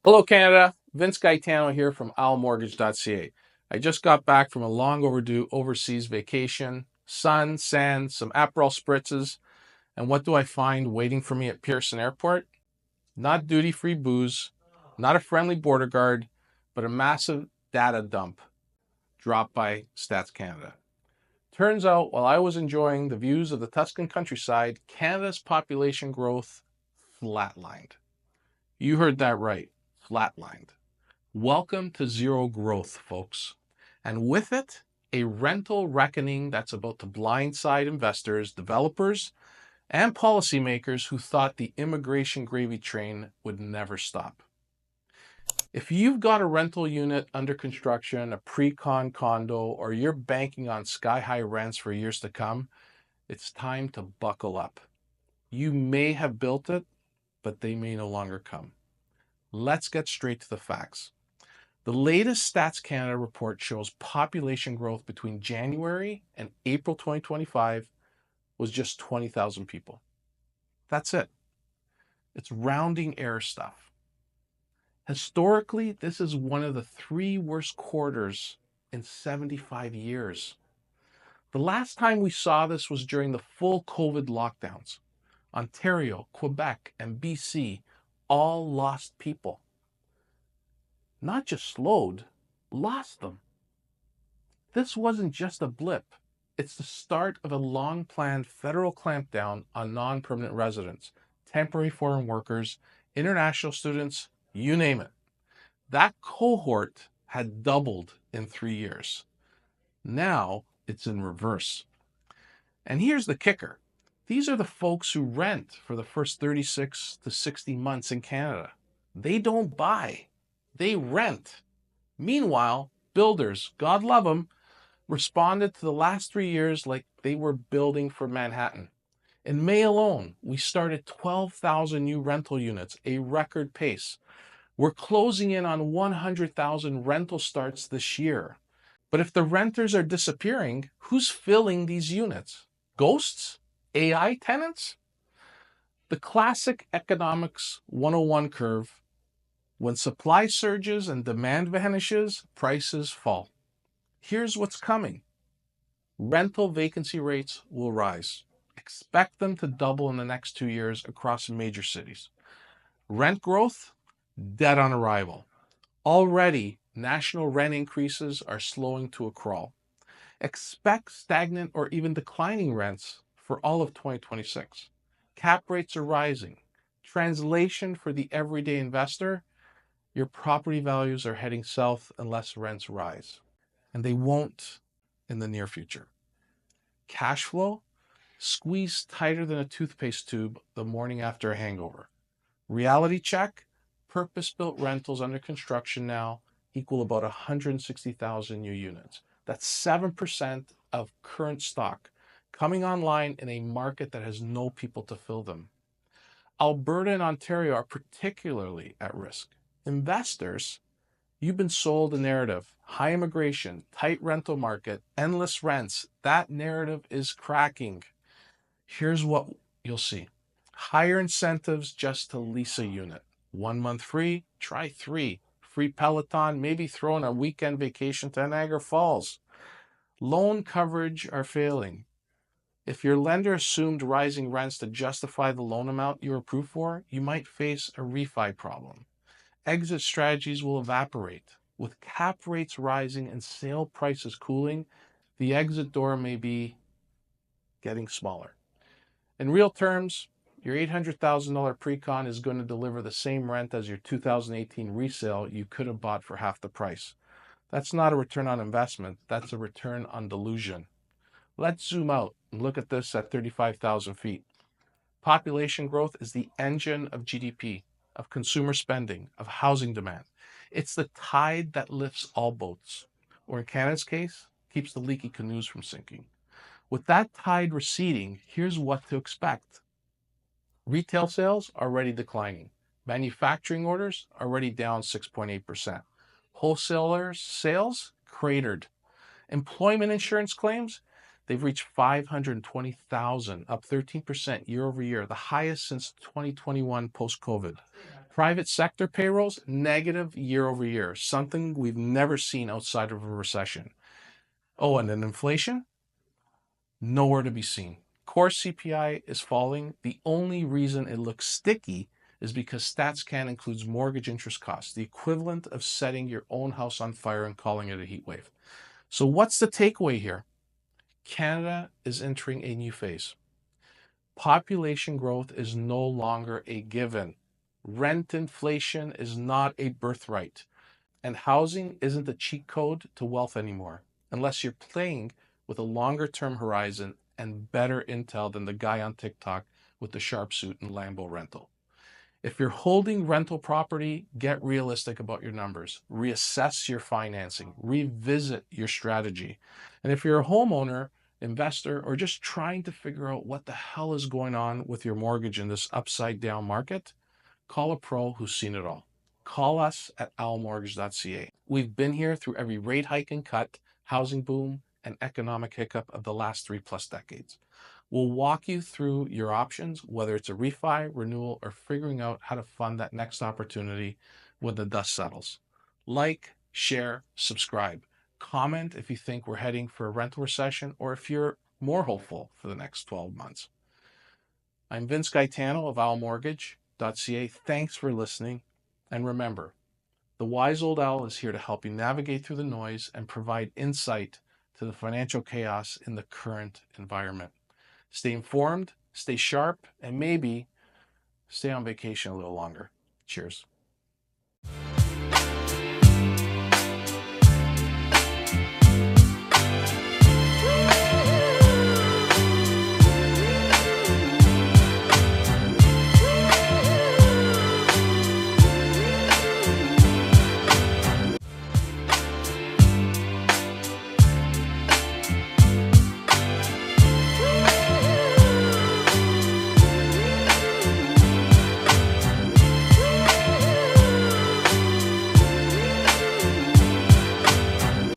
Hello, Canada. Vince Gaetano here from OwlMortgage.ca. I just got back from a long overdue overseas vacation. Sun, sand, some Aperol spritzes. And what do I find waiting for me at Pearson Airport? Not duty-free booze, not a friendly border guard, but a massive data dump dropped by Stats Canada. Turns out, while I was enjoying the views of the Tuscan countryside, Canada's population growth flatlined. You heard that right, flatlined. Welcome to zero growth, folks. And with it, a rental reckoning that's about to blindside investors, developers, and policymakers who thought the immigration gravy train would never stop. If you've got a rental unit under construction, a pre-con condo, or you're banking on sky-high rents for years to come, it's time to buckle up. You may have built it, but they may no longer come. Let's get straight to the facts. The latest Stats Canada report shows population growth between January and April 2025 was just 20,000 people. That's it. It's rounding error stuff. Historically, this is one of the 3 worst quarters in 75 years. The last time we saw this was during the full COVID lockdowns. Ontario, Quebec, and BC all lost people. Not just slowed, lost them. This wasn't just a blip. It's the start of a long-planned federal clampdown on non-permanent residents, temporary foreign workers, international students, you name it. That cohort had doubled in 3 years. Now it's in reverse. And here's the kicker. These are the folks who rent for the first 36 to 60 months in Canada. They don't buy, they rent. Meanwhile, builders, God love them, responded to the last 3 years like they were building for Manhattan. In May alone, we started 12,000 new rental units, a record pace. We're closing in on 100,000 rental starts this year. But if the renters are disappearing, who's filling these units? Ghosts? AI tenants? The classic economics 101 curve. When supply surges and demand vanishes, prices fall. Here's what's coming. Rental vacancy rates will rise. Expect them to double in the next 2 years across major cities. Rent growth, dead on arrival. Already, national rent increases are slowing to a crawl. Expect stagnant or even declining rents for all of 2026. Cap rates are rising. Translation for the everyday investor, your property values are heading south unless rents rise. And they won't in the near future. Cash flow, squeezed tighter than a toothpaste tube the morning after a hangover. Reality check, purpose-built rentals under construction now equal about 160,000 new units. That's 7% of current stock coming online in a market that has no people to fill them. Alberta and Ontario are particularly at risk. Investors, you've been sold a narrative. High immigration, tight rental market, endless rents. That narrative is cracking. Here's what you'll see. Higher incentives just to lease a unit. 1 month free, try 3. Free Peloton, maybe throw in a weekend vacation to Niagara Falls. Loan coverage are failing. If your lender assumed rising rents to justify the loan amount you're approved for, you might face a refi problem. Exit strategies will evaporate. With cap rates rising and sale prices cooling, the exit door may be getting smaller. In real terms, your $800,000 pre-con is going to deliver the same rent as your 2018 resale you could have bought for half the price. That's not a return on investment, that's a return on delusion. Let's zoom out and look at this at 35,000 feet. Population growth is the engine of GDP, of consumer spending, of housing demand. It's the tide that lifts all boats, or in Canada's case, keeps the leaky canoes from sinking. With that tide receding, here's what to expect. Retail sales already declining. Manufacturing orders already down 6.8%. Wholesalers sales cratered. Employment insurance claims, they've reached 520,000, up 13% year over year, the highest since 2021 post-COVID. Private sector payrolls, negative year over year, something we've never seen outside of a recession. Oh, and then inflation, nowhere to be seen. Core CPI is falling. The only reason it looks sticky is because StatsCan includes mortgage interest costs, the equivalent of setting your own house on fire and calling it a heat wave. So what's the takeaway here? Canada is entering a new phase. Population growth is no longer a given. Rent inflation is not a birthright. And housing isn't a cheat code to wealth anymore, unless you're playing with a longer term horizon and better intel than the guy on TikTok with the sharp suit and Lambo rental. If you're holding rental property, get realistic about your numbers, reassess your financing, revisit your strategy. And if you're a homeowner, investor, or just trying to figure out what the hell is going on with your mortgage in this upside down market, call a pro who's seen it all. Call us at OwlMortgage.ca. We've been here through every rate hike and cut, housing boom, and economic hiccup of the last 3+ decades. We'll walk you through your options, whether it's a refi, renewal, or figuring out how to fund that next opportunity when the dust settles. Like, share, subscribe. Comment if you think we're heading for a rental recession or if you're more hopeful for the next 12 months. I'm Vince Gaetano of OwlMortgage.ca. Thanks for listening. And remember, the wise old owl is here to help you navigate through the noise and provide insight to the financial chaos in the current environment. Stay informed, stay sharp, and maybe stay on vacation a little longer. Cheers.